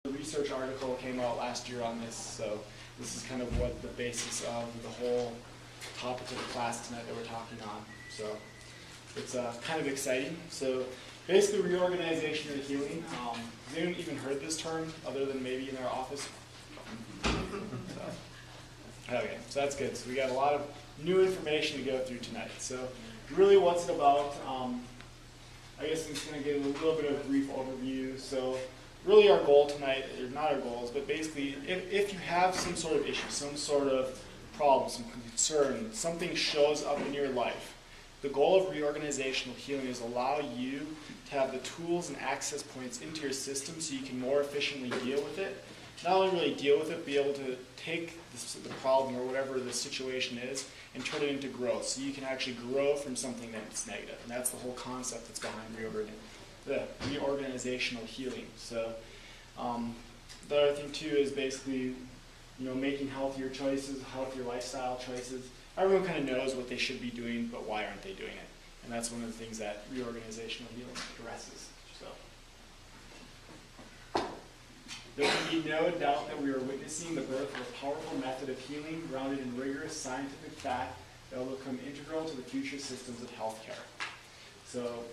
The research article came out last year on this, so this is kind of what the basis of the whole topic of the class tonight that we're talking on. So it's kind of exciting. So basically, reorganization and healing. Has anyone even heard this term other than maybe in our office? Okay, so that's good. So we got a lot of new information to go through tonight. So really, what's it about? I guess I'm just going to give a little bit of a brief overview. So really our goal tonight, or not our goals, but basically if you have some sort of issue, some sort of problem, some concern, something shows up in your life, the goal of reorganizational healing is allow you to have the tools and access points into your system so you can more efficiently deal with it. Not only really deal with it, be able to take the problem or whatever the situation is and turn it into growth. So you can actually grow from something that's negative. And that's the whole concept that's behind reorganizational healing. So the other thing too is basically, making healthier choices, healthier lifestyle choices. Everyone kind of knows what they should be doing, but why aren't they doing it? And that's one of the things that reorganizational healing addresses. There can be no doubt that we are witnessing the birth of a powerful method of healing grounded in rigorous scientific fact that will become integral to the future systems of healthcare. So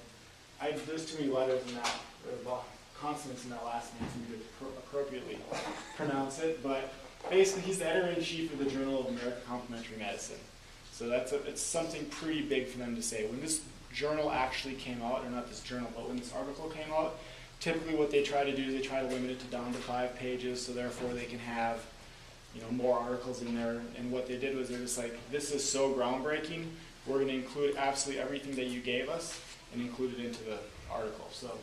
there's too many letters in that, or consonants in that last name for me to appropriately pronounce it, but basically he's the editor-in-chief of the Journal of American Complementary Medicine. So it's something pretty big for them to say. When this journal actually came out, or not this journal, but when this article came out, typically what they try to do is they try to limit it to down to 5 pages, so therefore they can have more articles in there. And what they did was they're just like, this is so groundbreaking, we're going to include absolutely everything that you gave us and include it into the article. So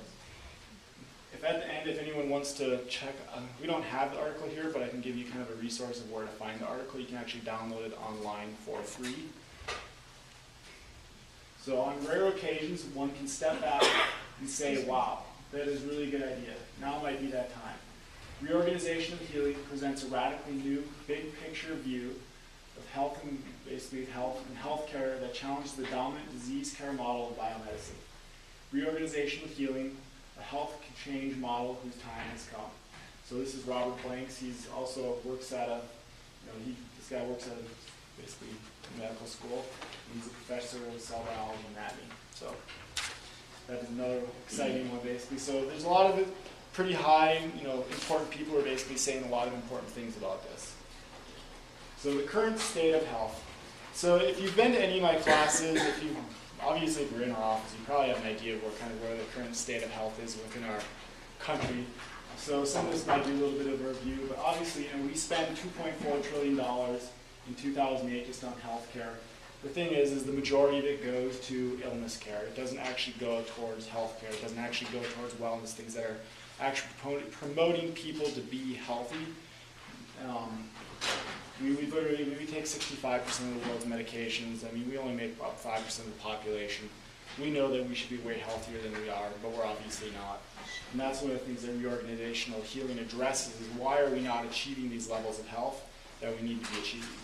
if at the end, if anyone wants to check, we don't have the article here, but I can give you kind of a resource of where to find the article. You can actually download it online for free. So on rare occasions, one can step back and say, wow, that is a really good idea. Now might be that time. Reorganization of healing presents a radically new, big picture view of health and basically health and healthcare that challenges the dominant disease care model of biomedicine. Reorganization of healing, a health change model whose time has come. So this is Robert Blanks. He's also works at this guy works at basically medical school. He's a professor of cell biology and anatomy. So that is another exciting one, basically. So there's a lot of pretty high, important people who are basically saying a lot of important things about this. So the current state of health. So if you've been to any of my classes, if you're in our office, you probably have an idea of where the current state of health is within our country. So some of this might be a little bit of a review, but obviously, we spent $2.4 trillion in 2008 just on healthcare. The thing is the majority of it goes to illness care. It doesn't actually go towards health care. It doesn't actually go towards wellness, things that are actually promoting people to be healthy. We take 65% of the world's medications. We only make about 5% of the population. We know that we should be way healthier than we are, but we're obviously not. And that's one of the things that reorganizational healing addresses is why are we not achieving these levels of health that we need to be achieving.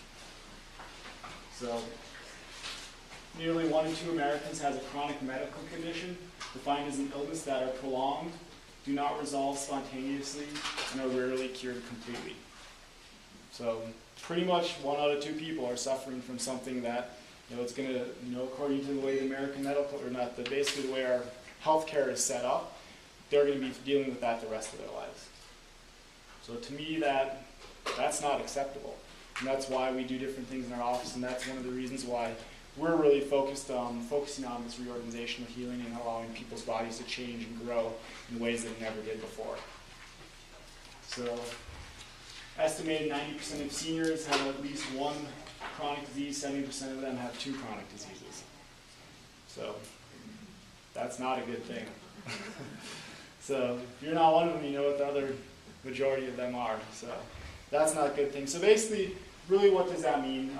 So nearly 1 in 2 Americans has a chronic medical condition defined as an illness that are prolonged, do not resolve spontaneously, and are rarely cured completely. So pretty much 1 out of 2 people are suffering from something that it's going to, according to the way the American medical, or not, basically the way our healthcare is set up, they're going to be dealing with that the rest of their lives. So to me, that's not acceptable. And that's why we do different things in our office, and that's one of the reasons why we're really focusing on this reorganizational healing and allowing people's bodies to change and grow in ways they never did before. So, estimated 90% of seniors have at least 1 chronic disease, 70% of them have 2 chronic diseases. So, that's not a good thing. So, if you're not one of them, you know what the other majority of them are. So, that's not a good thing. So basically, really what does that mean?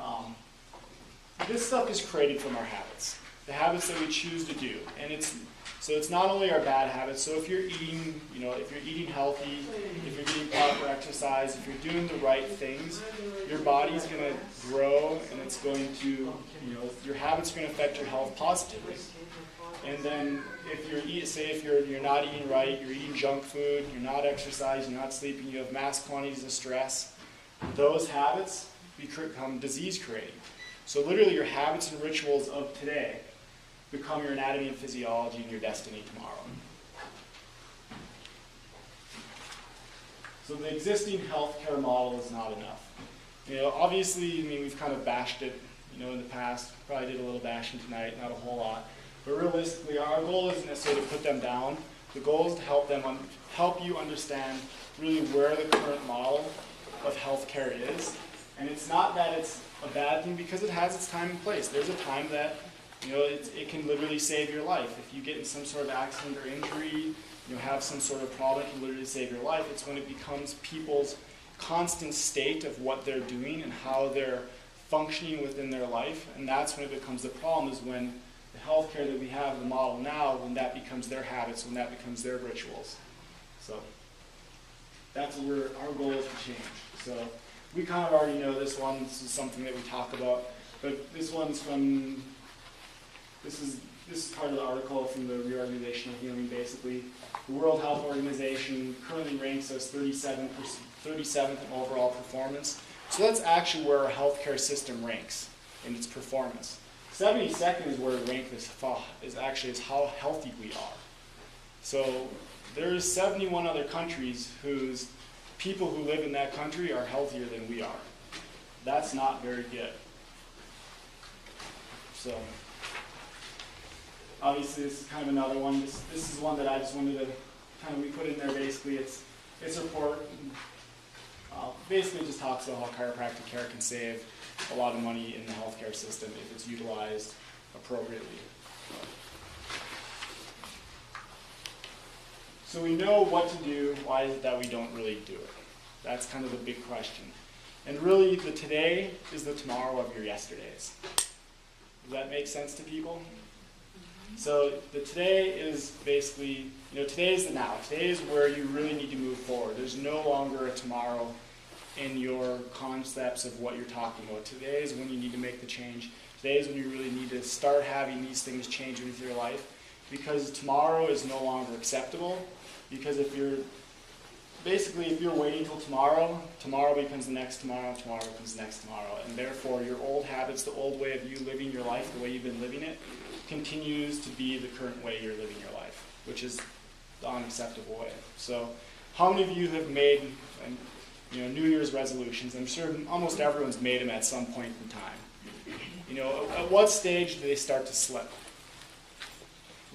This stuff is created from our habits, the habits that we choose to do, and it's not only our bad habits. So if you're eating, if you're eating healthy, if you're getting proper exercise, exercise, if you're doing the right things, your body's going to grow, and it's going to, you know, your habits are going to affect your health positively. And then if you're not eating right, you're eating junk food, you're not exercising, you're not sleeping, you have mass quantities of stress, those habits become disease creating. So literally your habits and rituals of today become your anatomy and physiology and your destiny tomorrow. So the existing healthcare model is not enough. You know, obviously, I mean, we've kind of bashed it, you know, in the past. Probably did a little bashing tonight, not a whole lot. But realistically, our goal isn't necessarily to put them down. The goal is to help you understand really where the current model of healthcare is. And it's not that it's a bad thing, because it has its time and place. There's a time that, you know, it can literally save your life. If you get in some sort of accident or injury, you know, have some sort of problem that can literally save your life. It's when it becomes people's constant state of what they're doing and how they're functioning within their life, and that's when it becomes the problem, is when the healthcare that we have, the model now, when that becomes their habits, when that becomes their rituals. So that's where our goal is to change. So we kind of already know this one. This is something that we talk about, but this one's from, this is part of the article from the Reorganizational Healing, basically. The World Health Organization currently ranks us 37th in overall performance. So that's actually where our healthcare system ranks in its performance. 72nd is where it ranks is how healthy we are. So there's 71 other countries whose people who live in that country are healthier than we are. That's not very good. So obviously this is kind of another one. This is one that I just wanted to kind of, we put in there basically. It's a report. Basically just talks about how chiropractic care can save a lot of money in the healthcare system if it's utilized appropriately. So we know what to do. Why is it that we don't really do it? That's kind of the big question. And really, the today is the tomorrow of your yesterdays. Does that make sense to people? So the today is basically, you know, today is the now. Today is where you really need to move forward. There's no longer a tomorrow in your concepts of what you're talking about. Today is when you need to make the change. Today is when you really need to start having these things change with your life, because tomorrow is no longer acceptable. Because if you're waiting till tomorrow, tomorrow becomes the next tomorrow, tomorrow becomes the next tomorrow, and therefore your old habits, the old way of you living your life, the way you've been living it, continues to be the current way you're living your life, which is the unacceptable way. So how many of you have made New Year's resolutions? I'm sure almost everyone's made them at some point in time. You know, at what stage do they start to slip?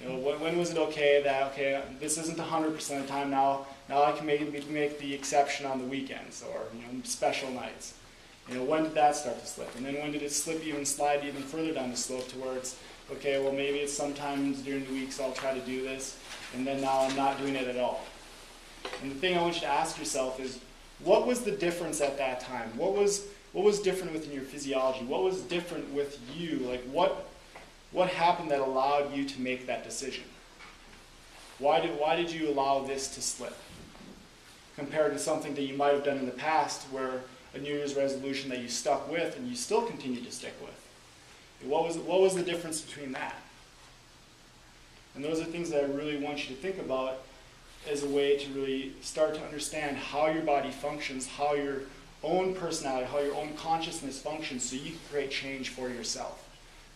You know, when was it okay that, this isn't 100% of the time now I can make the exception on the weekends or, you know, special nights. You know, when did that start to slip? And then when did it slide even further down the slope to where it's, okay, well maybe it's sometimes during the weeks I'll try to do this, and then now I'm not doing it at all. And the thing I want you to ask yourself is, what was the difference at that time? What was different within your physiology? What was different with you? Like what happened that allowed you to make that decision? Why did you allow this to slip? Compared to something that you might have done in the past, where a New Year's resolution that you stuck with and you still continue to stick with. What was the difference between that? And those are things that I really want you to think about as a way to really start to understand how your body functions, how your own personality, how your own consciousness functions, so you can create change for yourself.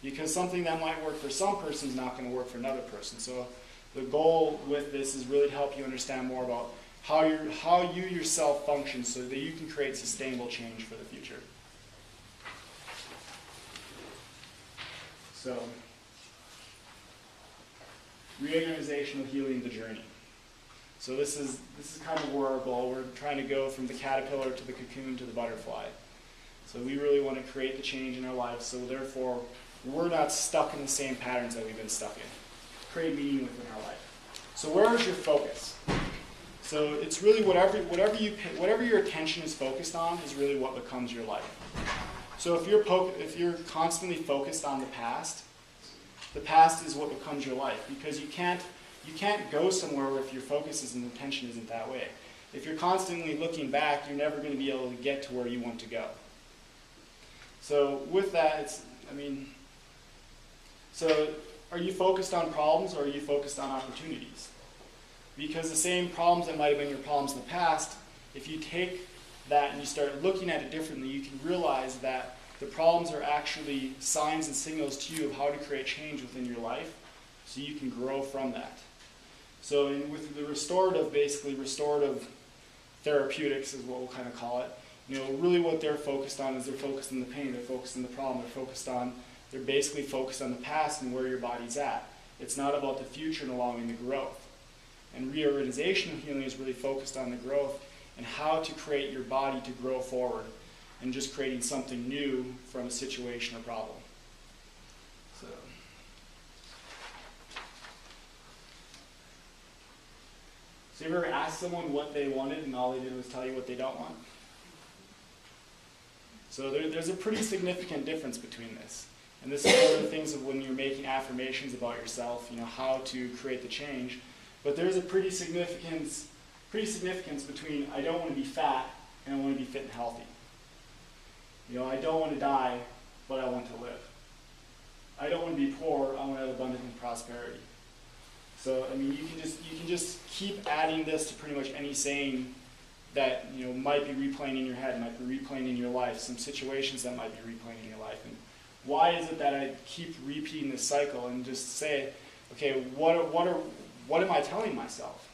Because something that might work for some person is not going to work for another person. So the goal with this is really to help you understand more about how you yourself function, so that you can create sustainable change for the future. So, reorganizational healing, the journey. So this is kind of where our goal. We're trying to go from the caterpillar to the cocoon to the butterfly. So we really want to create the change in our lives, so therefore we're not stuck in the same patterns that we've been stuck in. Create meaning within our life. So where is your focus? So it's really whatever your attention is focused on is really what becomes your life. So if you're constantly focused on the past is what becomes your life, because you can't go somewhere if your focus and attention isn't that way. If you're constantly looking back, you're never going to be able to get to where you want to go. So with that, so are you focused on problems or are you focused on opportunities? Because the same problems that might have been your problems in the past, if you take that and you start looking at it differently, you can realize that the problems are actually signs and signals to you of how to create change within your life so you can grow from that. So with the restorative, basically restorative therapeutics is what we'll kind of call it. Really what they're focused on is they're focused on the pain, they're focused on the problem, they're basically focused on the past and where your body's at. It's not about the future and allowing the growth. And reorganizational healing is really focused on the growth and how to create your body to grow forward and just creating something new from a situation or problem. So you ever asked someone what they wanted and all they did was tell you what they don't want? So there's a pretty significant difference between this. And this is one of the things of when you're making affirmations about yourself, how to create the change. But there's a pretty significance between I don't want to be fat and I want to be fit and healthy. I don't want to die, but I want to live. I don't want to be poor, I want to have abundance and prosperity. So you can just keep adding this to pretty much any saying that might be replaying in your head, might be replaying in your life, some situations that might be replaying in your life. And why is it that I keep repeating this cycle and just say, okay, what am I telling myself?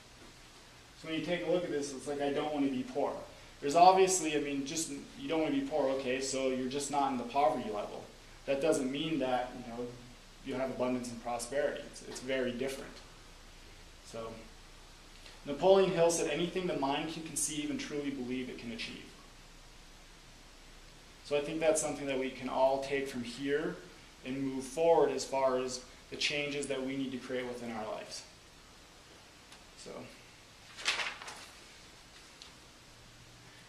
So when you take a look at this, it's like I don't want to be poor. There's obviously, just you don't want to be poor, okay, so you're just not in the poverty level. That doesn't mean that you have abundance and prosperity. It's very different. So Napoleon Hill said, anything the mind can conceive and truly believe it can achieve. So I think that's something that we can all take from here and move forward as far as the changes that we need to create within our lives. So,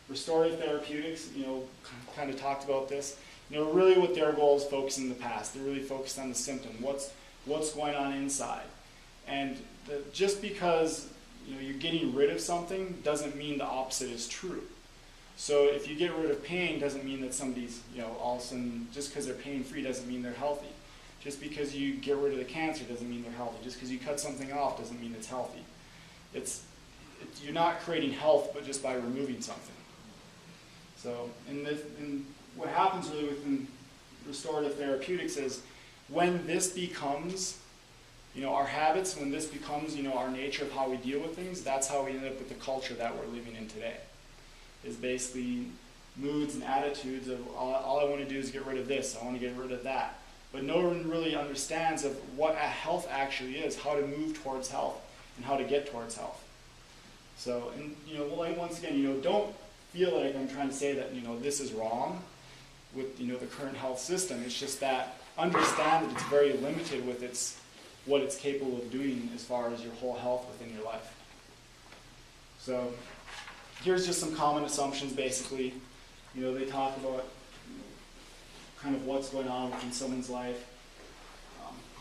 restorative therapeutics, kind of talked about this. Really what their goal is focusing on the past. They're really focused on the symptom, what's going on inside. And just because you're getting rid of something doesn't mean the opposite is true. So if you get rid of pain doesn't mean that somebody's, all of a sudden, just because they're pain-free doesn't mean they're healthy. Just because you get rid of the cancer doesn't mean they're healthy. Just because you cut something off doesn't mean it's healthy. You're not creating health, but just by removing something. So, and what happens really within restorative therapeutics is when this becomes our habits, when this becomes our nature of how we deal with things, that's how we end up with the culture that we're living in today. Is basically moods and attitudes of all I want to do is get rid of this, I want to get rid of that. But no one really understands of what health actually is, how to move towards health, and how to get towards health. So, and once again, don't feel like I'm trying to say that this is wrong with the current health system. It's just that understand that it's very limited with what it's capable of doing as far as your whole health within your life. So here's just some common assumptions basically. They talk about kind of what's going on within someone's life.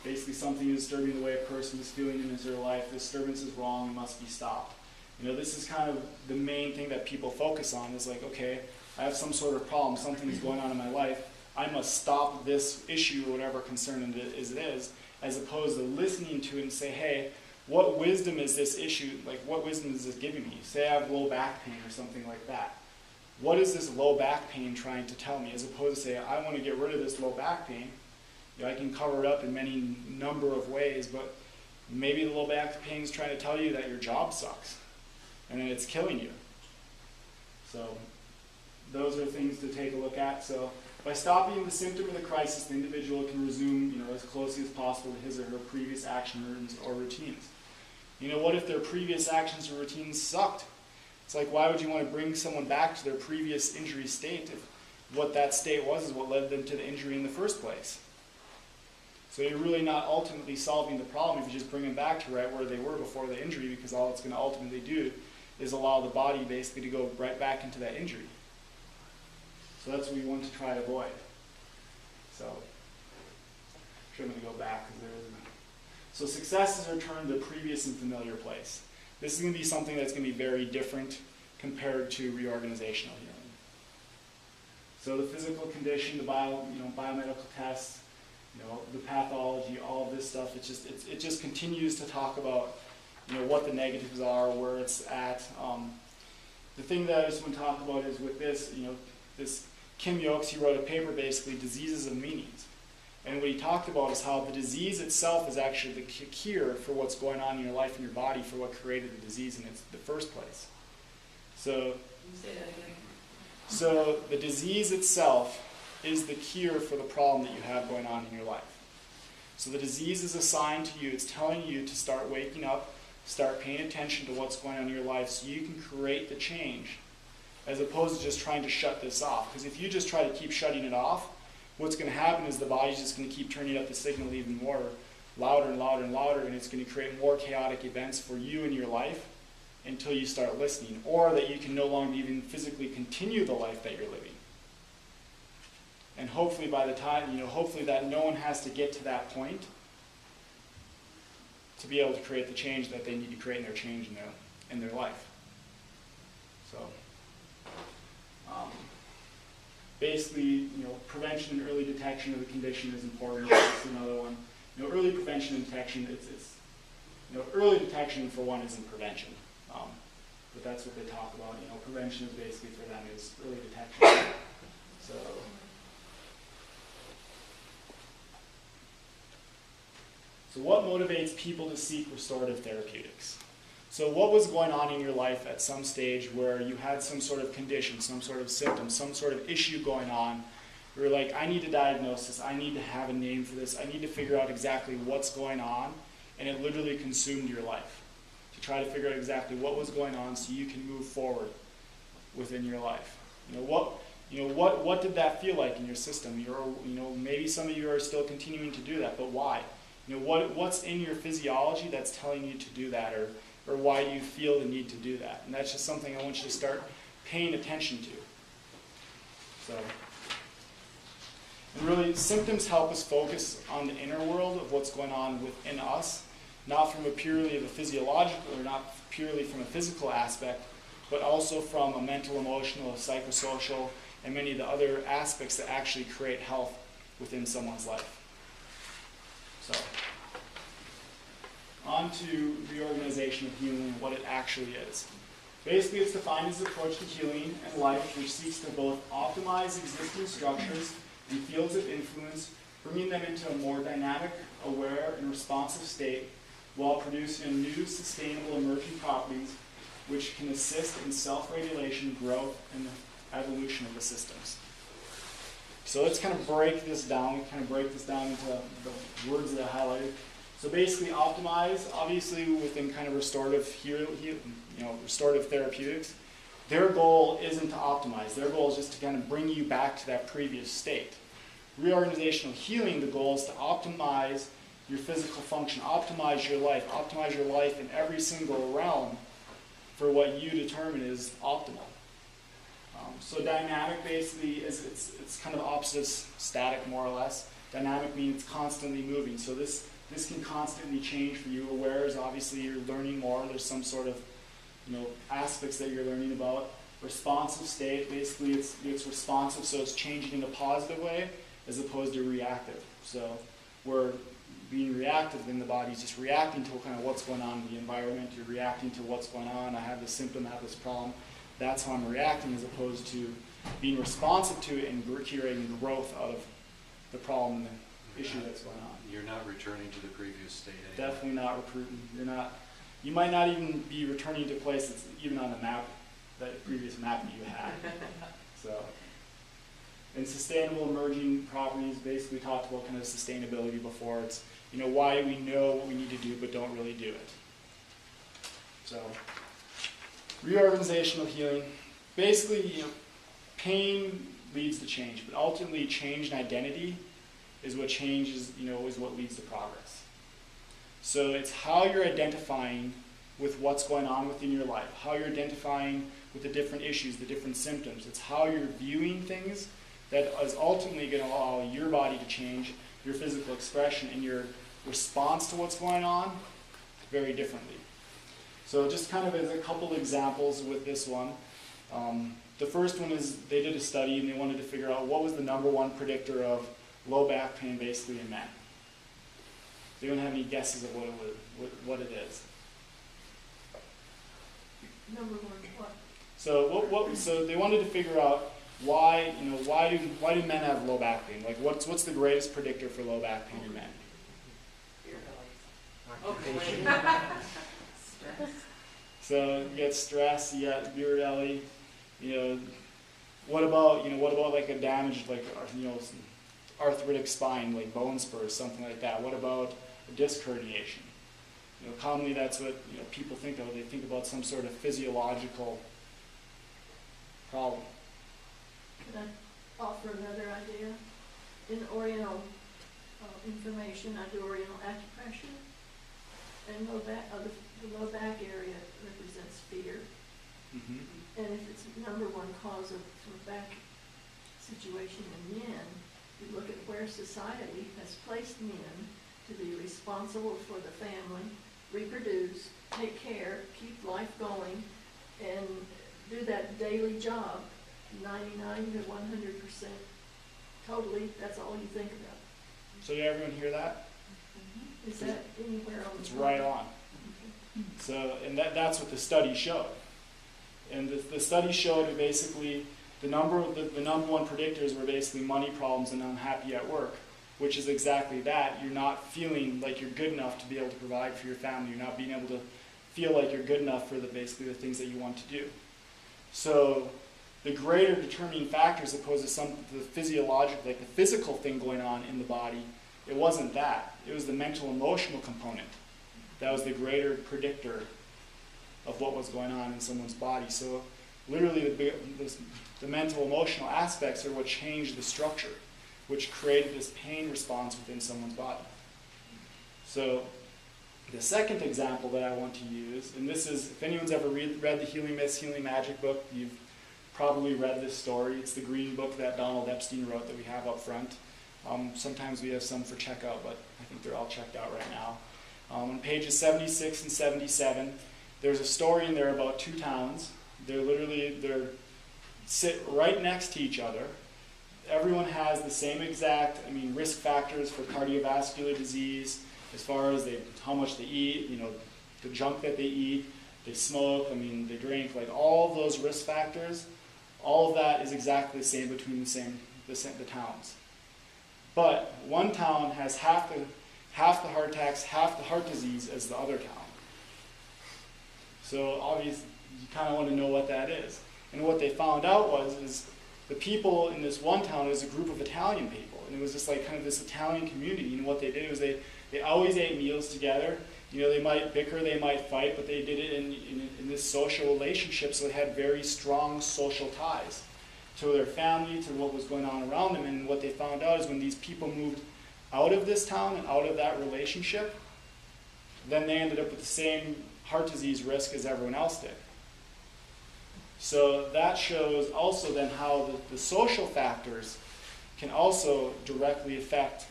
Basically something is disturbing the way a person is feeling in their life. The disturbance is wrong, it must be stopped. This is kind of the main thing that people focus on is like, okay, I have some sort of problem, something is going on in my life, I must stop this issue or whatever concern it is, as opposed to listening to it and say, hey, what wisdom is this issue, like what wisdom is this giving me? Say I have low back pain or something like that. What is this low back pain trying to tell me? As opposed to say, I want to get rid of this low back pain. I can cover it up in many number of ways, but maybe the low back pain is trying to tell you that your job sucks and then it's killing you. So those are things to take a look at. So by stopping the symptom of the crisis, the individual can resume as closely as possible to his or her previous actions or routines. What if their previous actions or routines sucked? It's like, why would you want to bring someone back to their previous injury state if what that state was is what led them to the injury in the first place? So you're really not ultimately solving the problem if you just bring them back to right where they were before the injury, because all it's going to ultimately do is allow the body basically to go right back into that injury. So that's what we want to try to avoid. So, I'm sure I'm going to go back because there isn't. So success is a return to the previous and familiar place. This is going to be something that's going to be very different compared to reorganizational healing. So the physical condition, the biomedical tests, the pathology, all of this stuff, it just continues to talk about what the negatives are, where it's at. The thing that I just want to talk about is with this, this Kim Yokes, he wrote a paper basically, Diseases of Meanings. And what he talked about is how the disease itself is actually the cure for what's going on in your life and your body, for what created the disease in the first place. So, Say that again. So the disease itself is the cure for the problem that you have going on in your life. So the disease is assigned to you. It's telling you to start waking up, start paying attention to what's going on in your life so you can create the change, as opposed to just trying to shut this off. Because if you just try to keep shutting it off, what's going to happen is the body's just going to keep turning up the signal even more, louder and louder and louder, and it's going to create more chaotic events for you in your life until you start listening, or that you can no longer even physically continue the life that you're living. And hopefully by the time, hopefully that no one has to get to that point to be able to create the change that they need to create in their life. So, basically, prevention and early detection of the condition is important. That's another one. Early prevention and detection, early detection for one isn't prevention. But that's what they talk about. Prevention is basically for them is early detection. So what motivates people to seek restorative therapeutics? So what was going on in your life at some stage where you had some sort of condition, some sort of symptom, some sort of issue going on? You were like, I need a diagnosis, I need to have a name for this, I need to figure out exactly what's going on, and it literally consumed your life to try to figure out exactly what was going on so you can move forward within your life. What did that feel like in your system? Maybe some of you are still continuing to do that, but why? What's in your physiology that's telling you to do that, or why do you feel the need to do that? And that's just something I want you to start paying attention to. And really, symptoms help us focus on the inner world of what's going on within us, not from purely of a physiological, or not purely from a physical aspect, but also from a mental, emotional, psychosocial, and many of the other aspects that actually create health within someone's life. So, on to reorganization of healing and what it actually is. Basically, it's defined as an approach to healing and life which seeks to both optimize existing structures and fields of influence, bringing them into a more dynamic, aware, and responsive state, while producing new, sustainable, emerging properties which can assist in self-regulation, growth, and the evolution of the systems. So let's kind of break this down. We kind of break this down into the words that I highlighted. So basically, optimize, obviously within kind of restorative restorative therapeutics, their goal isn't to optimize. Their goal is just to kind of bring you back to that previous state. Reorganizational healing, the goal is to optimize your physical function, optimize your life in every single realm for what you determine is optimal. So dynamic basically is it's kind of opposite of static, more or less. Dynamic means constantly moving. So this can constantly change for you. Aware is obviously you're learning more. There's some sort of aspects that you're learning about. Responsive state, basically it's responsive, so it's changing in a positive way as opposed to reactive. So we're being reactive, then the body's just reacting to kind of what's going on in the environment. You're reacting to what's going on. I have this symptom, I have this problem. That's how I'm reacting, as opposed to being responsive to it and creating growth out of the problem and the issue that's going on. You're not returning to the previous state anymore. Definitely not recruiting. You might not even be returning to a place that's even on the map, that previous map that you had. So, and sustainable emerging properties, basically talked about kind of sustainability before. It's why we know what we need to do but don't really do it. So, reorganizational healing, basically, pain leads to change, but ultimately change in identity is what changes, is what leads to progress. So it's how you're identifying with what's going on within your life, how you're identifying with the different issues, the different symptoms. It's how you're viewing things that is ultimately going to allow your body to change, your physical expression, and your response to what's going on very differently. So just kind of as a couple examples with this one. The first one is they did a study and they wanted to figure out what was the #1 predictor of low back pain basically in men. They don't have any guesses of what it is. #1 what? So they wanted to figure out why do men have low back pain? Like what's the greatest predictor for low back pain in men? Stress. So you get stress, you got beer belly, what about like a damaged arthritic spine, like bone spurs, something like that? What about a disc herniation? Commonly that's what people think of. They think about some sort of physiological problem. Can I offer another idea? In Oriental information, I do Oriental acupressure, and the low back area represents fear. Mm-hmm. And if it's #1 cause of back situation in men, you look at where society has placed men to be responsible for the family, reproduce, take care, keep life going, and do that daily job, 99 to 100%. Totally, that's all you think about. So did everyone hear that? Is that anywhere on the It's right on. So, and that's what the study showed. And the study showed that basically the #1 predictors were basically money problems and unhappy at work, which is exactly that. You're not feeling like you're good enough to be able to provide for your family. You're not being able to feel like you're good enough for basically the things that you want to do. So the greater determining factors opposed to the physiological, like the physical thing going on in the body, it wasn't that. It was the mental emotional component. That was the greater predictor of what was going on in someone's body. So literally the mental emotional aspects are what changed the structure, which created this pain response within someone's body. So the second example that I want to use, and this is, if anyone's ever read the Healing Myths, Healing Magic book, you've probably read this story. It's the green book that Donald Epstein wrote that we have up front. Sometimes we have some for checkout, but I think they're all checked out right now. On pages 76 and 77, there's a story in there about two towns. They sit right next to each other. Everyone has the same exact, risk factors for cardiovascular disease, as far as how much they eat, the junk that they eat, they smoke, they drink, like all of those risk factors, all of that is exactly the same between the towns. But one town has half the heart attacks, half the heart disease as the other town. So obviously, you kind of want to know what that is. And what they found out is the people in this one town is a group of Italian people, and it was just like kind of this Italian community. And what they did was they always ate meals together. They might bicker, they might fight, but they did it in this social relationship, so they had very strong social ties to their family, to what was going on around them. And what they found out is when these people moved out of this town and out of that relationship, then they ended up with the same heart disease risk as everyone else did. So that shows also then how the social factors can also directly affect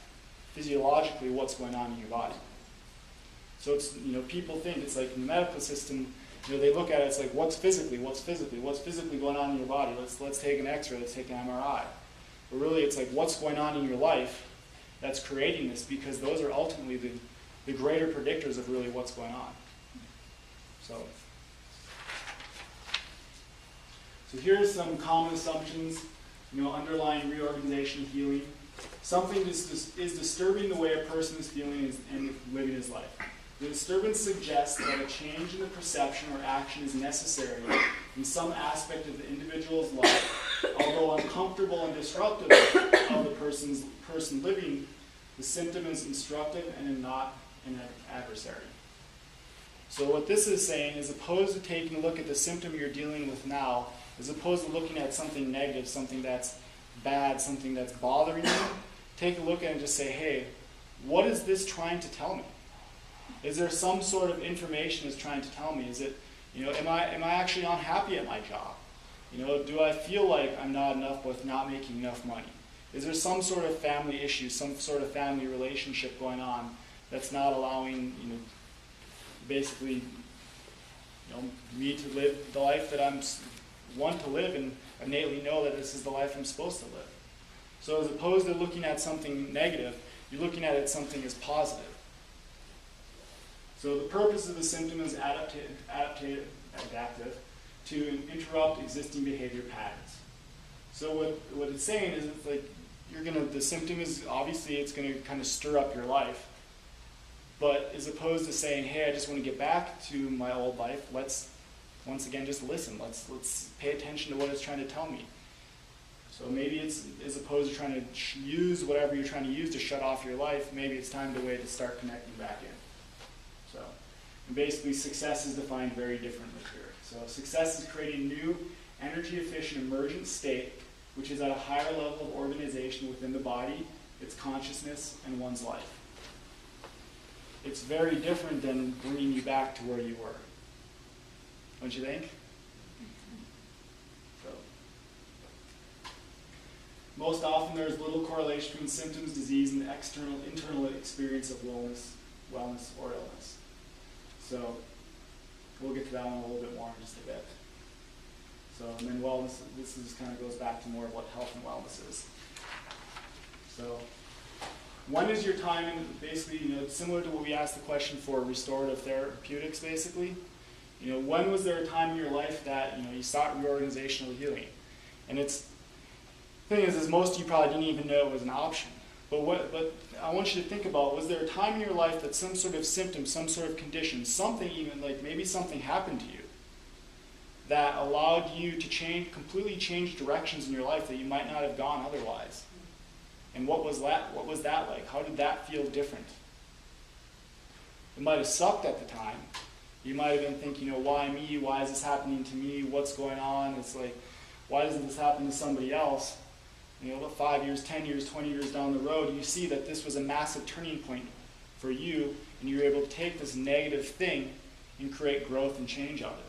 physiologically what's going on in your body. So it's, people think it's like in the medical system, they look at it, it's like what's physically going on in your body? Let's take an X-ray, let's take an MRI. But really it's like what's going on in your life that's creating this, because those are ultimately the greater predictors of really what's going on. So here's some common assumptions, underlying reorganization healing. Something is disturbing the way a person is feeling and living his life. The disturbance suggests that a change in the perception or action is necessary in some aspect of the individual's life, although uncomfortable and disruptive of the person living. The symptom is instructive and not an adversary. So what this is saying is, opposed to taking a look at the symptom you're dealing with now, as opposed to looking at something negative, something that's bad, something that's bothering you, take a look at it and just say, hey, what is this trying to tell me? Is there some sort of information it's trying to tell me? Is it, am I actually unhappy at my job? Do I feel like I'm not enough with not making enough money? Is there some sort of family issue, some sort of family relationship going on that's not allowing, basically, me to live the life that I'm want to live and innately know that this is the life I'm supposed to live. So as opposed to looking at something negative, you're looking at it something as positive. So the purpose of the symptom is adaptive to interrupt existing behavior patterns. So what it's saying is it's like the symptom is obviously it's going to kind of stir up your life. But as opposed to saying, hey, I just want to get back to my old life, let's once again just listen. Let's pay attention to what it's trying to tell me. So maybe it's, as opposed to trying to use whatever you're trying to use to shut off your life, maybe it's time to start connecting back in. So, and basically success is defined very differently here. So success is creating new, energy-efficient, emergent state, which is at a higher level of organization within the body, its consciousness, and one's life. It's very different than bringing you back to where you were. Don't you think? So, most often there's little correlation between symptoms, disease, and the internal experience of wellness or illness. So we'll get to that one a little bit more in just a bit. So, and then wellness, this is kind of goes back to more of what health and wellness is. So, when is your time, and basically, similar to what we asked the question for restorative therapeutics, basically, when was there a time in your life that, you sought reorganizational healing? And the thing is most of you probably didn't even know it was an option. But I want you to think about, was there a time in your life that some sort of symptom, some sort of condition, something even, like maybe something happened to you that allowed you to completely change directions in your life that you might not have gone otherwise? And what was that? What was that like? How did that feel different? It might have sucked at the time. You might have been thinking, why me? Why is this happening to me? What's going on? It's like, why doesn't this happen to somebody else? 5 years, 10 years, 20 years down the road, you see that this was a massive turning point for you, and you were able to take this negative thing and create growth and change out of it.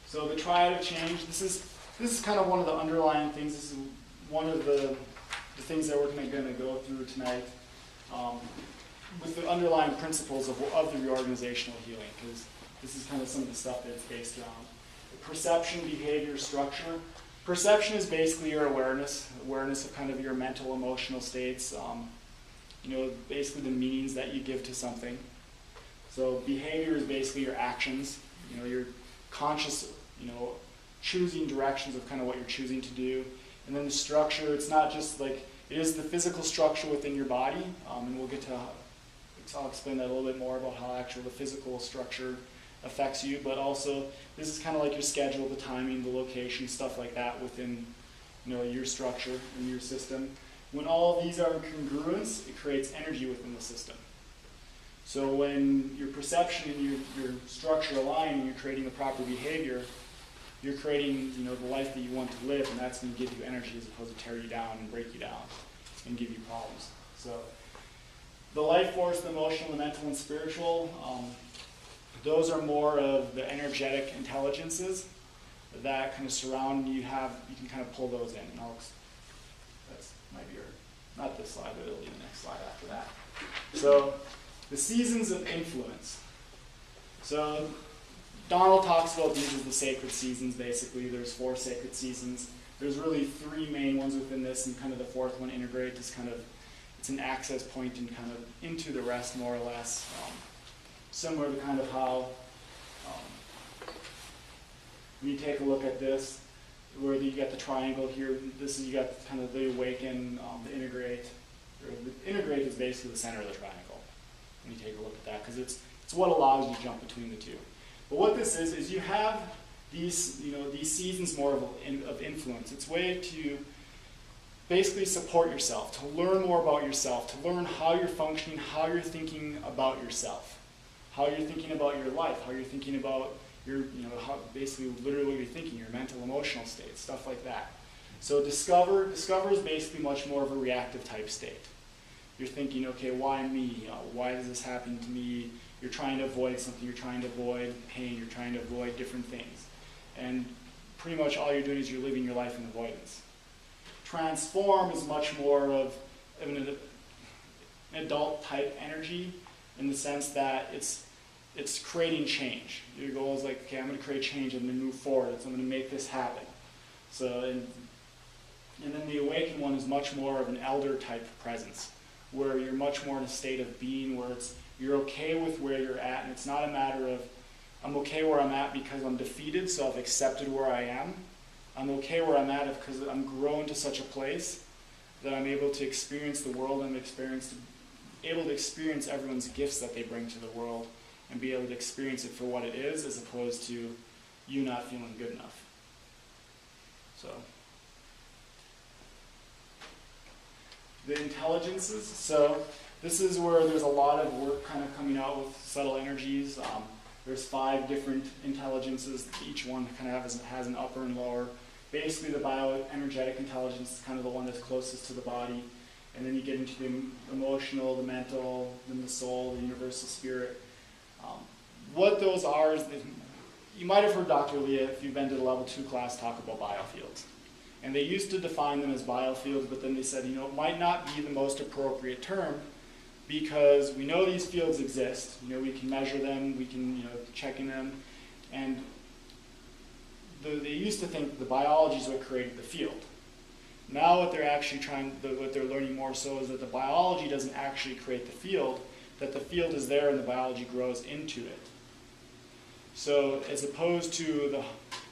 So the triad of change, this is kind of one of the underlying things. This is one of the things that we're going to go through tonight with the underlying principles of the reorganizational healing, because this is kind of some of the stuff that it's based around. Perception, behavior, structure. Perception is basically your awareness of kind of your mental, emotional states, basically the meanings that you give to something. So behavior is basically your actions, your conscious, choosing directions of kind of what you're choosing to do. And then the structure, it's not just like, it is the physical structure within your body, and we'll get to, I'll explain that a little bit more about how actually the physical structure affects you, but also this is kind of like your schedule, the timing, the location, stuff like that within your structure and your system. When all of these are in congruence, it creates energy within the system. So when your perception and your structure align and you're creating the proper behavior, you're creating the life that you want to live, and that's going to give you energy as opposed to tear you down and break you down and give you problems. So the life force, the emotional, the mental, and spiritual, those are more of the energetic intelligences that kind of surround you. You can kind of pull those in. And that's might be not this slide, but it'll be the next slide after that. So the seasons of influence. So Donald talks about these as the sacred seasons, basically. There's 4 sacred seasons. There's really 3 main ones within this, and kind of the 4th one, integrate, is kind of, it's an access point and kind of into the rest, more or less. Similar to kind of how, when you take a look at this, where you got the triangle here, you got kind of the awaken, the integrate. The integrate is basically the center of the triangle, when you take a look at that, because it's what allows you to jump between the two. But what this is you have these seasons more of influence. It's a way to basically support yourself, to learn more about yourself, to learn how you're functioning, how you're thinking about yourself, how you're thinking about your life, how you're thinking about your, how basically literally what you're thinking, your mental, emotional state, stuff like that. So discover is basically much more of a reactive type state. You're thinking, okay, why me? Why is this happening to me? You're trying to avoid something. You're trying to avoid pain. You're trying to avoid different things. And pretty much all you're doing is you're living your life in avoidance. Transform is much more of an adult type energy, in the sense that it's it's creating change. Your goal is like, okay, I'm going to create change, I'm going to move forward, I'm going to make this happen. So, and then the awakened one is much more of an elder type presence, where you're much more in a state of being, where you're okay with where you're at, and it's not a matter of, I'm okay where I'm at because I'm defeated, so I've accepted where I am. I'm okay where I'm at because I'm grown to such a place that I'm able to experience the world, I'm able to experience everyone's gifts that they bring to the world, and be able to experience it for what it is, as opposed to you not feeling good enough. So, the intelligences. So this is where there's a lot of work kind of coming out with subtle energies. There's 5 different intelligences. Each one kind of has an upper and lower. Basically, the bioenergetic intelligence is kind of the one that's closest to the body. And then you get into the emotional, the mental, then the soul, the universal spirit. What those are is, you might have heard Dr. Leah, if you've been to the level 2 class, talk about biofields. And they used to define them as biofields, but then they said, it might not be the most appropriate term, because we know these fields exist. We can measure them, we can check in them, and they used to think the biology is what created the field. Now what they're actually what they're learning more so is that the biology doesn't actually create the field, that the field is there and the biology grows into it. So as opposed to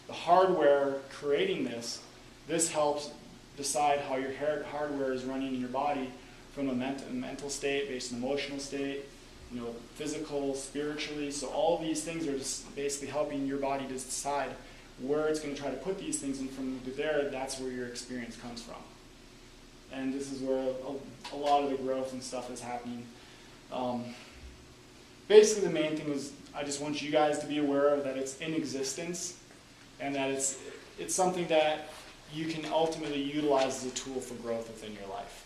the hardware creating this helps decide how your hardware is running in your body, from a mental state, based on emotional state, physical, spiritually. So all of these things are just basically helping your body to decide where it's going to try to put these things, and from there, that's where your experience comes from. And this is where a lot of the growth and stuff is happening. Basically, the main thing is, I just want you guys to be aware of that it's in existence, and that it's something that you can ultimately utilize as a tool for growth within your life.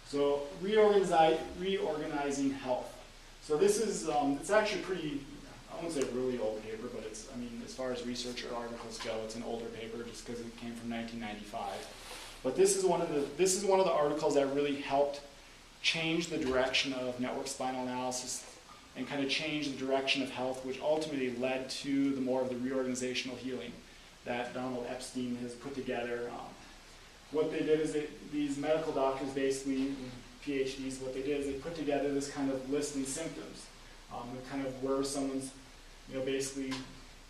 So, Reorganizing Health. So this is, it's actually pretty, I won't say really old paper, but it's, as far as research or articles go, it's an older paper just because it came from 1995. But this is one of the articles that really helped change the direction of network spinal analysis and kind of change the direction of health, which ultimately led to more of the reorganizational healing that Donald Epstein has put together. What they did is these medical doctors, basically PhDs, what they did is they put together this kind of list and symptoms, kind of where someone's, basically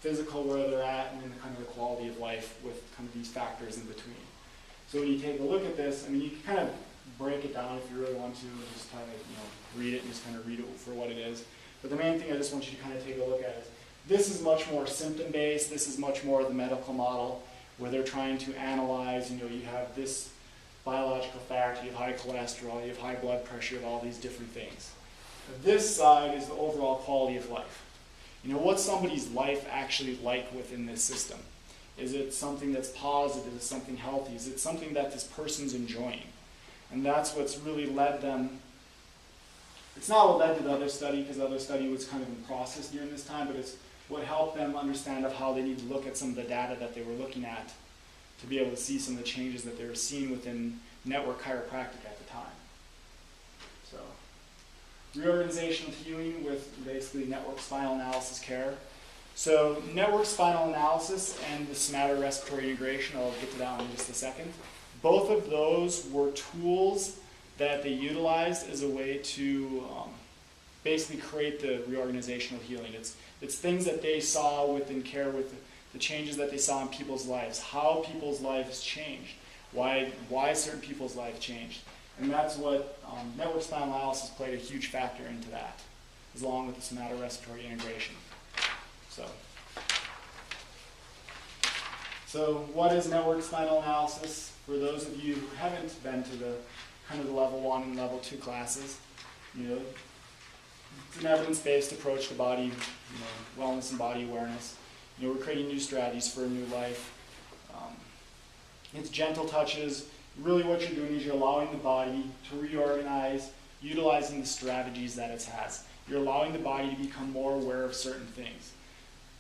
physical, where they're at, and then kind of the quality of life with kind of these factors in between. So when you take a look at this, you can kind of break it down if you really want to, and just kind of, read it and just kind of read it for what it is. But the main thing I just want you to kind of take a look at is, this is much more symptom-based. This is much more the medical model, where they're trying to analyze, you have this biological factor, you have high cholesterol, you have high blood pressure, you have all these different things. This side is the overall quality of life. What's somebody's life actually like within this system? Is it something that's positive? Is it something healthy? Is it something that this person's enjoying? And that's what's really led them. It's not what led to the other study, because the other study was kind of in process during this time, but it's what helped them understand of how they need to look at some of the data that they were looking at to be able to see some of the changes that they were seeing within network chiropractic at the time. So, reorganizational healing with basically network spinal analysis care. So, network spinal analysis and the somato-respiratory integration, I'll get to that one in just a second. Both of those were tools that they utilized as a way to basically create the reorganizational healing. It's things that they saw within care, with the changes that they saw in people's lives, how people's lives changed, why certain people's lives changed. And that's what network spinal analysis played a huge factor into that, along with the somato-respiratory integration. So what is network spinal analysis? For those of you who haven't been to the kind of the level 1 and level 2 classes, it's an evidence-based approach to body, wellness and body awareness. We're creating new strategies for a new life. It's gentle touches. Really what you're doing is you're allowing the body to reorganize, utilizing the strategies that it has. You're allowing the body to become more aware of certain things.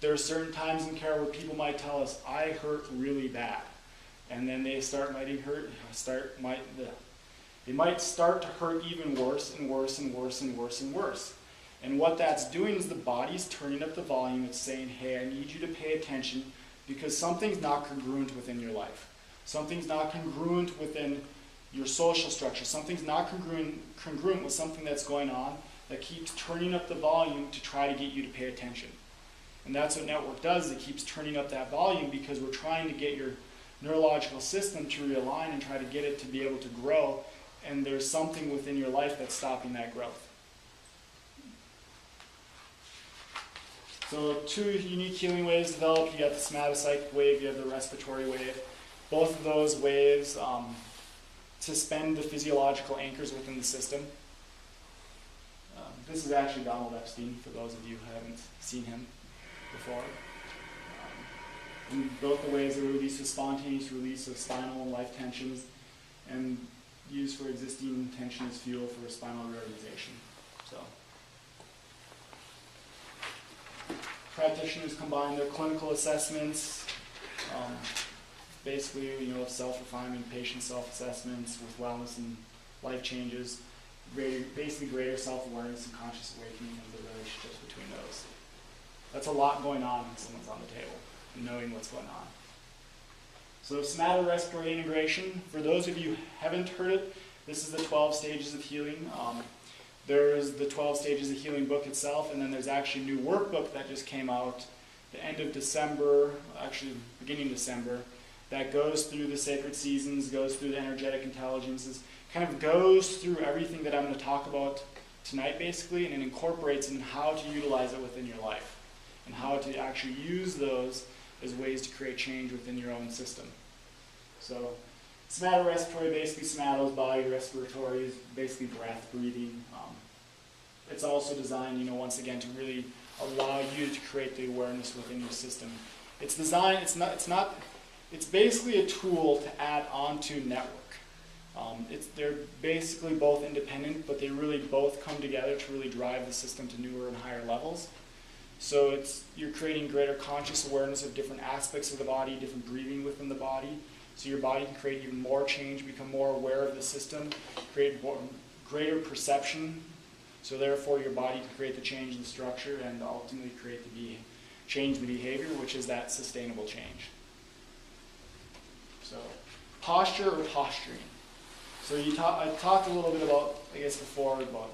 There are certain times in care where people might tell us, I hurt really bad. And then they they might start to hurt even worse and worse and worse and worse and worse. And what that's doing is the body's turning up the volume. It's saying, hey, I need you to pay attention because something's not congruent within your life. Something's not congruent within your social structure. Something's not congruent with something that's going on that keeps turning up the volume to try to get you to pay attention. And that's what network does, is it keeps turning up that volume because we're trying to get your neurological system to realign and try to get it to be able to grow, and there's something within your life that's stopping that growth. So 2 unique healing waves developed. You got the somatopsychic wave, you have the respiratory wave. Both of those waves suspend the physiological anchors within the system. This is actually Donald Epstein, for those of you who haven't seen him before. And both the waves are released with spontaneous release of spinal and life tensions and used for existing tension as fuel for spinal reorganization. So, practitioners combine their clinical assessments, basically, self-refinement, patient self-assessments with wellness and life changes, basically greater self-awareness and conscious awakening of the relationships between those. That's a lot going on when someone's on the table, and knowing what's going on. So somatorespiratory integration, for those of you who haven't heard it, this is the 12 stages of healing. There's the 12 stages of healing book itself, and then there's actually a new workbook that just came out the end of December, actually beginning of December, that goes through the sacred seasons, goes through the energetic intelligences, kind of goes through everything that I'm going to talk about tonight basically, and it incorporates in how to utilize it within your life and how to actually use those as ways to create change within your own system. So somatorespiratory, basically somatos, body, respiratory is basically breath, breathing. It's also designed, once again, to really allow you to create the awareness within your system. It's designed, it's basically a tool to add onto network. They're basically both independent, but they really both come together to really drive the system to newer and higher levels. So you're creating greater conscious awareness of different aspects of the body, different breathing within the body. So your body can create even more change, become more aware of the system, create greater perception. So therefore your body can create the change in the structure and ultimately create change the behavior, which is that sustainable change. So posture or posturing. So I talked a little bit about, I guess before, about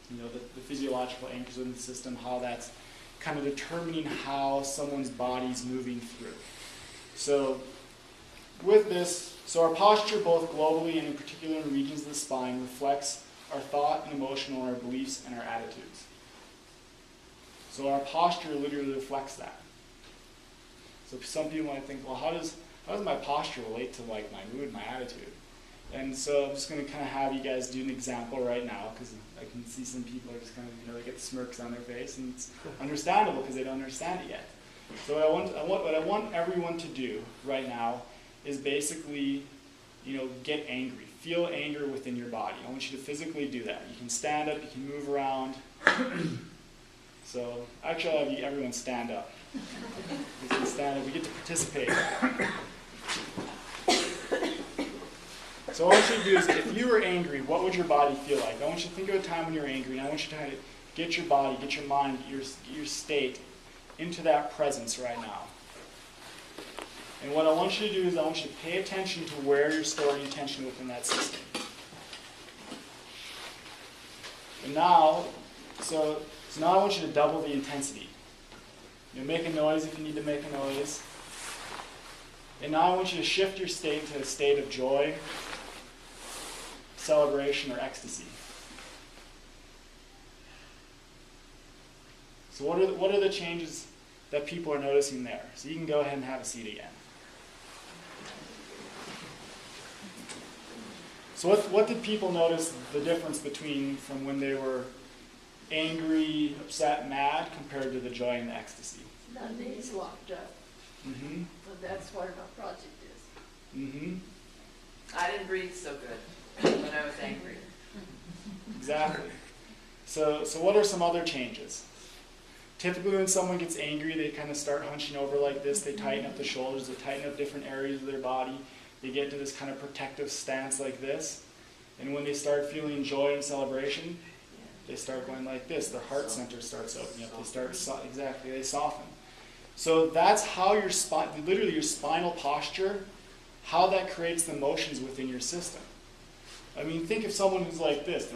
the physiological anchors in the system, how that's kind of determining how someone's body's moving through. So with this, our posture both globally and in particular in regions of the spine reflects our thought and emotional, our beliefs and our attitudes. So our posture literally reflects that. So some people might think, well, how does my posture relate to my mood, my attitude? And so I'm just going to kind of have you guys do an example right now, because I can see some people are just kind of, they get the smirks on their face, and it's understandable because they don't understand it yet. So what I want everyone to do right now is basically, get angry. Feel anger within your body. I want you to physically do that. You can stand up, you can move around. So actually I'll have everyone stand up. You can stand up, we get to participate. So what I want you to do is, if you were angry, what would your body feel like? I want you to think of a time when you're angry, and I want you to get your body, get your mind, get your state into that presence right now. And what I want you to do is I want you to pay attention to where you're storing attention within that system. And now, so now I want you to double the intensity. Make a noise if you need to make a noise. And now I want you to shift your state to a state of joy, celebration, or ecstasy. So what are the changes that people are noticing there? So you can go ahead and have a seat again. So what did people notice the difference from when they were angry, upset, mad, compared to the joy and the ecstasy? The knees locked up. Mm-hmm. So that's what our project is. Mm-hmm. I didn't breathe so good when I was angry. Exactly. So what are some other changes? Typically when someone gets angry, they kind of start hunching over like this. They tighten up the shoulders. They tighten up different areas of their body. They get into this kind of protective stance like this. And when they start feeling joy and celebration, they start going like this. Their heart center starts opening up. They start, exactly, they soften. So that's how your spine, literally your spinal posture, how that creates the motions within your system. I mean, think of someone who's like this.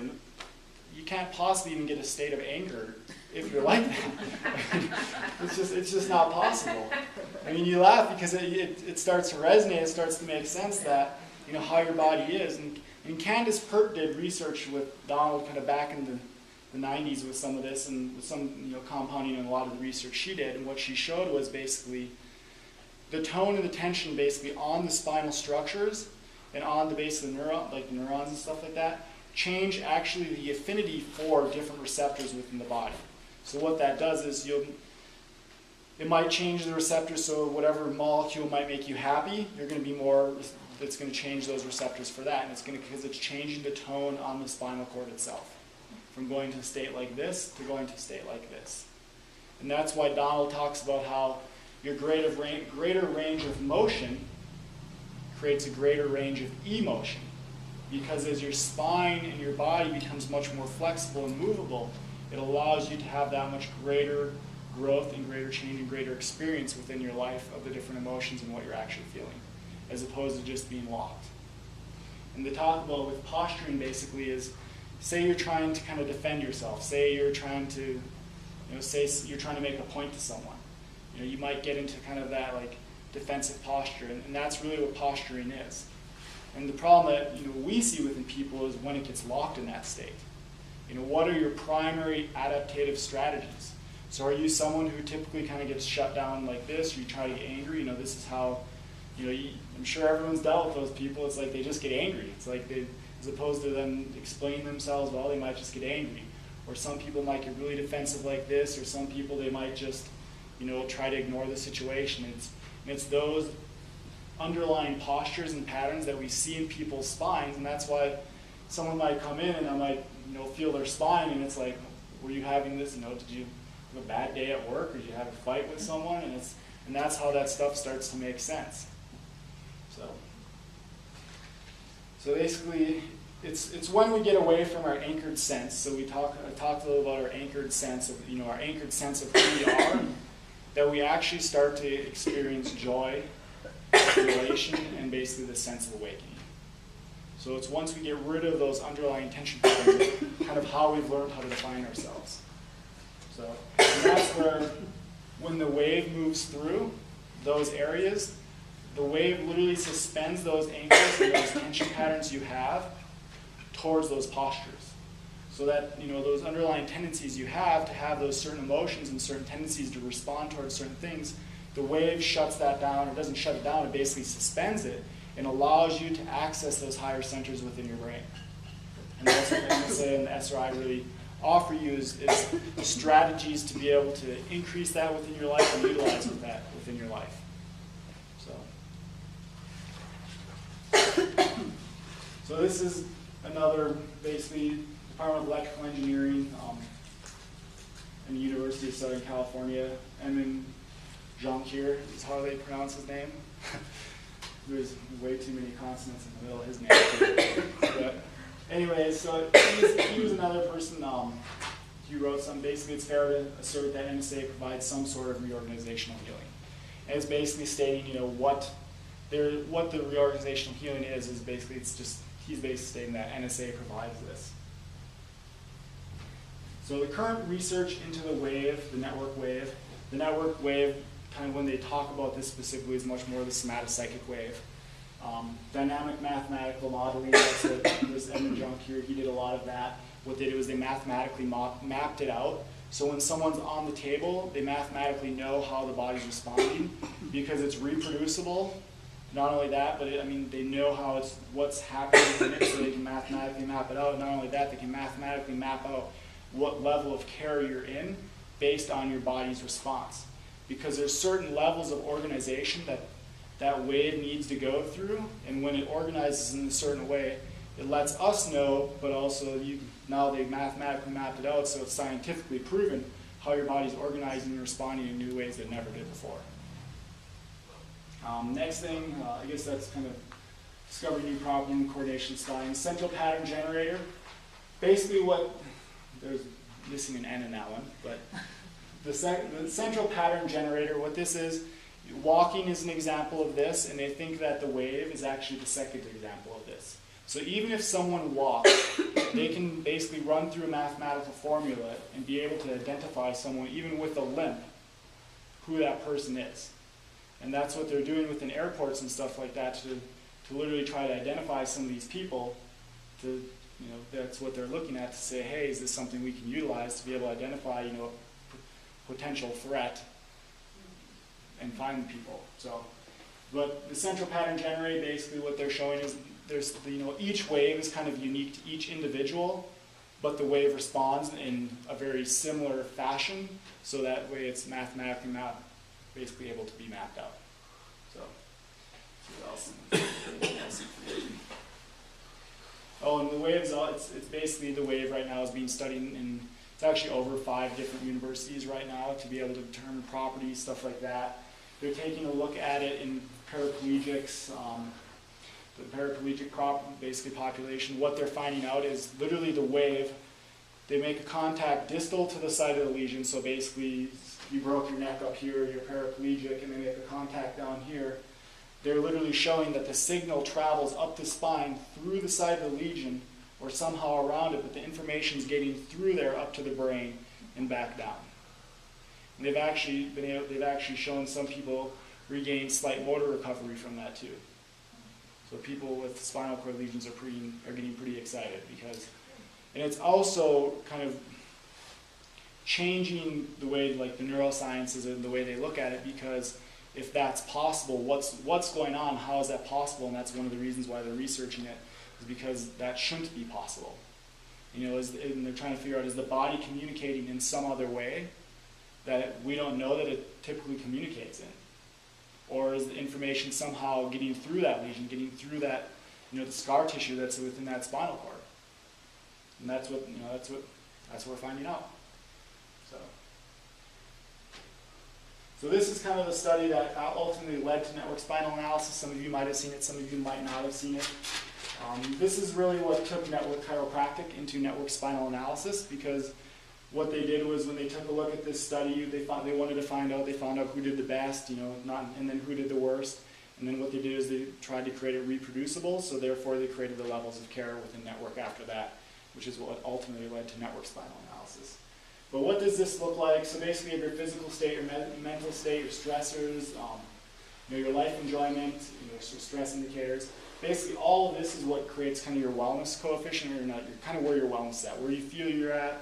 You can't possibly even get a state of anger if you're like that. It's just not possible. I mean, you laugh because it starts to resonate. It starts to make sense that, you know, how your body is. And Candace Pert did research with Donald kind of back in the 90s with some of this, and with some, you know, compounding in a lot of the research she did. And what she showed was basically the tone and the tension basically on the spinal structures and on the base of the neuron, like the neurons and stuff like that, change actually the affinity for different receptors within the body. So what that does is it might change the receptors, so whatever molecule might make you happy, you're going to be more, it's going to change those receptors for that, and it's going to, because it's changing the tone on the spinal cord itself, from going to a state like this to going to a state like this. And that's why Donald talks about how your greater range of motion creates a greater range of emotion. Because as your spine and your body becomes much more flexible and movable, it allows you to have that much greater growth and greater change and greater experience within your life of the different emotions and what you're actually feeling, as opposed to just being locked. And the talk about with posturing basically is, say you're trying to kind of defend yourself. Say you're trying to, you know, say you're trying to make a point to someone. You know, you might get into kind of that like defensive posture, and that's really what posturing is. And the problem that, you know, we see within people is when it gets locked in that state. You know, what are your primary adaptative strategies? So are you someone who typically kind of gets shut down like this, or you try to get angry? You know, this is how, you know, I'm sure everyone's dealt with those people. It's like they just get angry. It's like they, as opposed to them explaining themselves well, they might just get angry. Or some people might get really defensive like this, or some people they might just, you know, try to ignore the situation. It's those underlying postures and patterns that we see in people's spines, and that's why someone might come in and I might, you know, feel their spine, and it's like, were you having this? You know, did you have a bad day at work, or did you have a fight with someone? And that's how that stuff starts to make sense. So basically, it's when we get away from our anchored sense. So I talked a little about our anchored sense of, you know, our anchored sense of who we are, that we actually start to experience joy, elation, and basically the sense of awakening. So it's once we get rid of those underlying tension patterns, kind of how we've learned how to define ourselves. So and that's where, when the wave moves through those areas, the wave literally suspends those anchors and those tension patterns you have towards those postures. So that, you know, those underlying tendencies you have to have those certain emotions and certain tendencies to respond towards certain things, the wave shuts that down, or doesn't shut it down, it basically suspends it and allows you to access those higher centers within your brain. And that's what the MSA and the SRI really offer you is strategies to be able to increase that within your life and utilize that within your life. So this is another, basically, Department of Electrical Engineering in the University of Southern California. And then Jean-Pierre is how they pronounce his name. There's way too many consonants in the middle of his name. But anyway, so he was another person. He wrote some. Basically, it's fair to assert that NSA provides some sort of reorganizational healing. And it's basically stating, you know, what the reorganizational healing is basically, it's just, he's basically stating that NSA provides this. So the current research into the wave, the network wave, kind of when they talk about this specifically, is much more the somatopsychic wave. Dynamic mathematical modeling, that's what this Edmund Jean-Pierre, he did a lot of that. What they did was they mathematically mapped it out. So when someone's on the table, they mathematically know how the body's responding because it's reproducible. Not only that, but they know how what's happening in it, so they can mathematically map it out. Not only that, they can mathematically map out what level of care you're in based on your body's response. Because there's certain levels of organization that wave needs to go through, and when it organizes in a certain way, it lets us know, but also now they've mathematically mapped it out, so it's scientifically proven how your body's organizing and responding in new ways that it never did before. Next thing, I guess that's kind of discovering new problem, coordination, spine. Central pattern generator. Basically what there's missing an N in that one, but the central pattern generator, what this is, walking is an example of this, and they think that the wave is actually the second example of this. So even if someone walks, they can basically run through a mathematical formula and be able to identify someone, even with a limp, who that person is. And that's what they're doing within airports and stuff like that, to literally try to identify some of these people. That's what they're looking at, to say, hey, is this something we can utilize to be able to identify, a potential threat and find people. So, but the central pattern generator, basically what they're showing is there's, each wave is kind of unique to each individual, but the wave responds in a very similar fashion, so that way it's mathematically basically able to be mapped out. So, what else? Oh, and the waves, it's basically the wave right now is being studied in, it's actually over 5 different universities right now to be able to determine properties, stuff like that. They're taking a look at it in paraplegics, the paraplegic basically population. What they're finding out is literally the wave, they make a contact distal to the site of the lesion, so basically you broke your neck up here, you're paraplegic, and they make a contact down here. They're literally showing that the signal travels up the spine through the side of the lesion or somehow around it, but the information's getting through there up to the brain and back down. And they've actually shown some people regain slight motor recovery from that too. So people with spinal cord lesions are getting pretty excited because, and it's also kind of changing the way like the neurosciences and the way they look at it, because if that's possible, what's going on, how is that possible? And that's one of the reasons why they're researching it, is because that shouldn't be possible. And they're trying to figure out, is the body communicating in some other way that we don't know that it typically communicates in? Or is the information somehow getting through that lesion, getting through that, the scar tissue that's within that spinal cord? And that's what we're finding out. So this is kind of the study that ultimately led to network spinal analysis. Some of you might have seen it, some of you might not have seen it. This is really what took network chiropractic into network spinal analysis, because what they did was when they took a look at this study, they wanted to find out who did the best, and then who did the worst. And then what they did is they tried to create it reproducible, so therefore they created the levels of care within network after that, which is what ultimately led to network spinal analysis. But what does this look like? So basically you have your physical state, your mental state, your stressors, your life enjoyment, your stress indicators. Basically all of this is what creates kind of your wellness coefficient, or you're kind of where your wellness is at, where you feel you're at,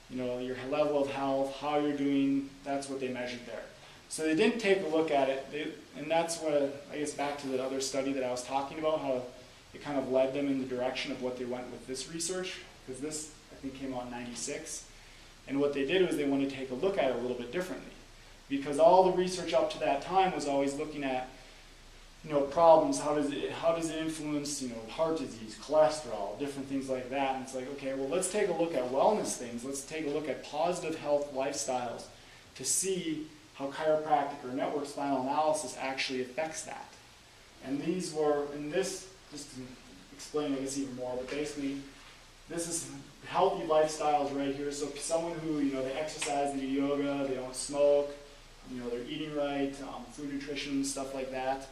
your level of health, how you're doing. That's what they measured there. So they didn't take a look at it, and that's what, I guess back to the other study that I was talking about, how it kind of led them in the direction of what they went with this research, because this, I think, came out in '96. And what they did was they wanted to take a look at it a little bit differently, because all the research up to that time was always looking at, problems. How does it influence, heart disease, cholesterol, different things like that. And it's like, okay, well, let's take a look at wellness things. Let's take a look at positive health lifestyles to see how chiropractic or network spinal analysis actually affects that. And these were, and this, just to explain this even more, but basically, this is healthy lifestyles right here. So someone who, they exercise, they do yoga, they don't smoke, they're eating right, food nutrition, stuff like that.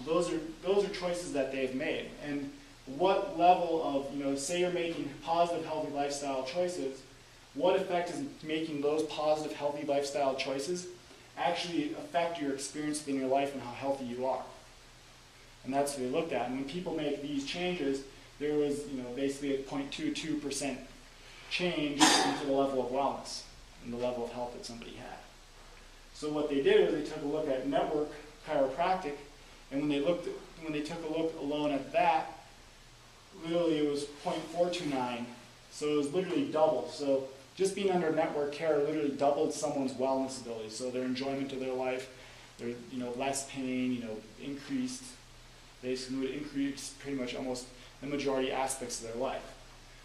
Those are choices that they've made. And what level of, say you're making positive, healthy lifestyle choices, what effect is making those positive, healthy lifestyle choices actually affect your experience in your life and how healthy you are? And that's what they looked at. And when people make these changes, there was, basically a 0.22% change into the level of wellness and the level of health that somebody had. So what they did was they took a look at network chiropractic, and when they took a look alone at that, literally it was 0.429. So it was literally double. So just being under network care literally doubled someone's wellness ability. So their enjoyment of their life, their less pain, increased, basically would increase pretty much almost the majority aspects of their life.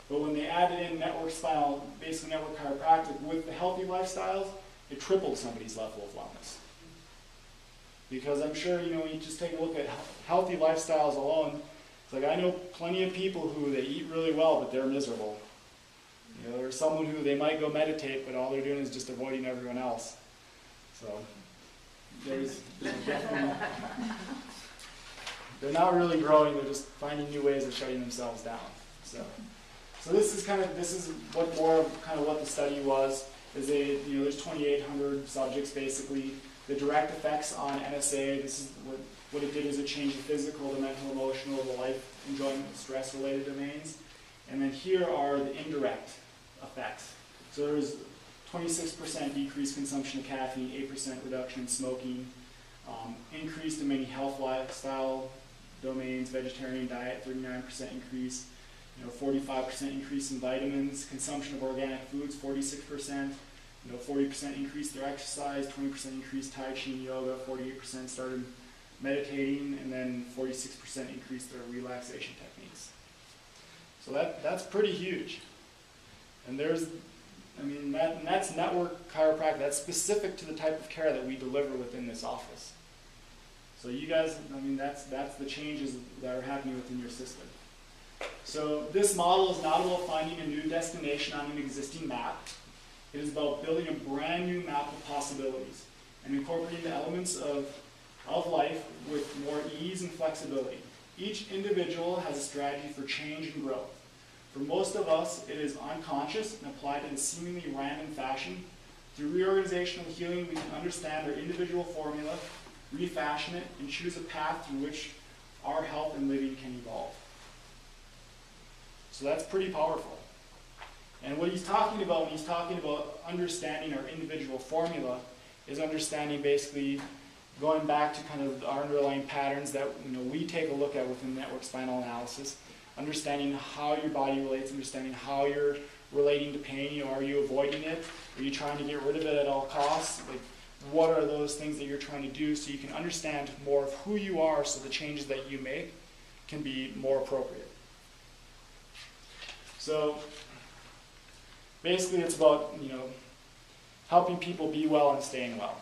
But when they added in network spinal, basically network chiropractic with the healthy lifestyles, it tripled somebody's level of wellness. Because I'm sure, when you just take a look at healthy lifestyles alone, it's like I know plenty of people who they eat really well, but they're miserable. You know, or someone who they might go meditate, but all they're doing is just avoiding everyone else. So there's definitely, they're not really growing, they're just finding new ways of shutting themselves down. So this is what more of kind of what the study was. There's 2,800 subjects basically. The direct effects on NSA, this is what it did is it changed the physical, the mental, emotional, the life, enjoyment, stress-related domains. And then here are the indirect effects. So there was 26% decreased consumption of caffeine, 8% reduction in smoking, increased in many health lifestyle domains, vegetarian diet, 39% increase, 45% increase in vitamins, consumption of organic foods, 46%, 40% increase their exercise, 20% increase Tai Chi and yoga, 48% started meditating, and then 46% increase their relaxation techniques. So that's pretty huge. And that's network chiropractic. That's specific to the type of care that we deliver within this office. So you guys, that's the changes that are happening within your system. So this model is not about finding a new destination on an existing map. It is about building a brand new map of possibilities and incorporating the elements of life with more ease and flexibility. Each individual has a strategy for change and growth. For most of us, it is unconscious and applied in a seemingly random fashion. Through reorganizational healing, we can understand our individual formula, refashion it, and choose a path through which our health and living can evolve. So that's pretty powerful. And what he's talking about when he's talking about understanding our individual formula is understanding basically going back to kind of our underlying patterns that we take a look at within network spinal analysis, understanding how your body relates, understanding how you're relating to pain. Are you avoiding it? Are you trying to get rid of it at all costs? Like, what are those things that you're trying to do so you can understand more of who you are so the changes that you make can be more appropriate. So basically it's about helping people be well and staying well.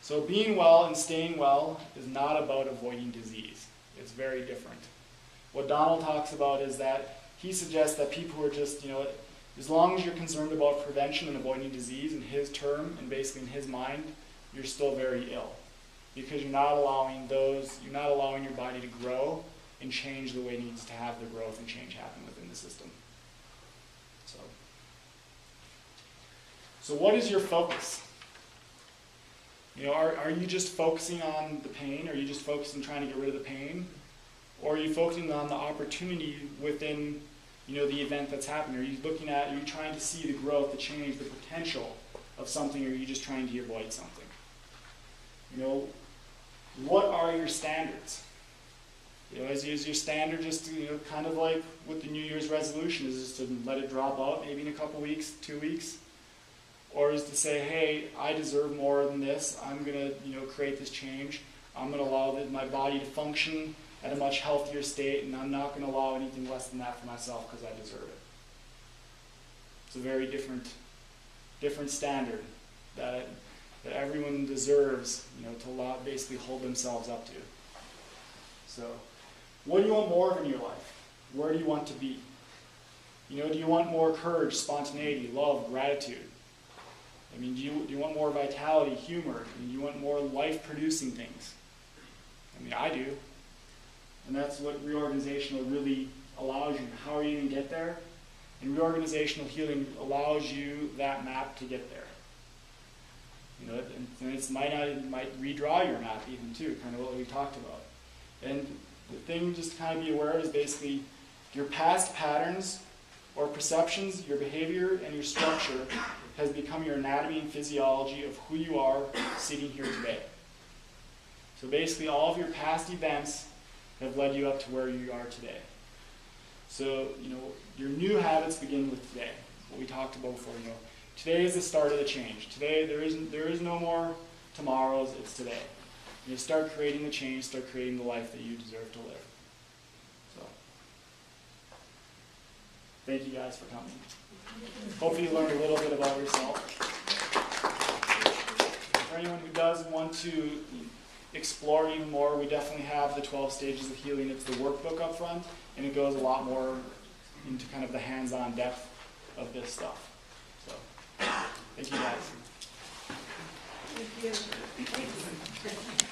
So being well and staying well is not about avoiding disease. It's very different. What Donald talks about is that he suggests that people who are just, as long as you're concerned about prevention and avoiding disease in his term and basically in his mind, you're still very ill. Because you're not allowing your body to grow and change the way it needs to have the growth and change happen within the system. So what is your focus? Are you just focusing on the pain? Are you just focusing on trying to get rid of the pain? Or are you focusing on the opportunity within the event that's happening? Are you trying to see the growth, the change, the potential of something, or are you just trying to avoid something? What are your standards? Is your standard just kind of like with the New Year's resolution, is just to let it drop out maybe in a couple weeks, 2 weeks? Or is to say, hey, I deserve more than this. I'm going to create this change. I'm going to allow my body to function at a much healthier state, and I'm not going to allow anything less than that for myself because I deserve it. It's a very different standard that everyone deserves to basically hold themselves up to. So what do you want more of in your life? Where do you want to be? Do you want more courage, spontaneity, love, gratitude? Do you want more vitality, humor? Do you want more life-producing things? I do. And that's what reorganizational really allows you. How are you going to get there? And reorganizational healing allows you that map to get there. And it might redraw your map even too, kind of what we talked about. And the thing just to kind of be aware of is basically your past patterns or perceptions, your behavior, and your structure has become your anatomy and physiology of who you are sitting here today. So basically all of your past events have led you up to where you are today. So, your new habits begin with today, what we talked about before. Today is the start of the change. Today, there is no more tomorrows, it's today. Start creating the change, start creating the life that you deserve to live. So, thank you guys for coming. Hopefully you learned a little bit about yourself. For anyone who does want to explore even more, we definitely have the 12 stages of healing. It's the workbook up front, and it goes a lot more into kind of the hands-on depth of this stuff. So, thank you guys. Thank you.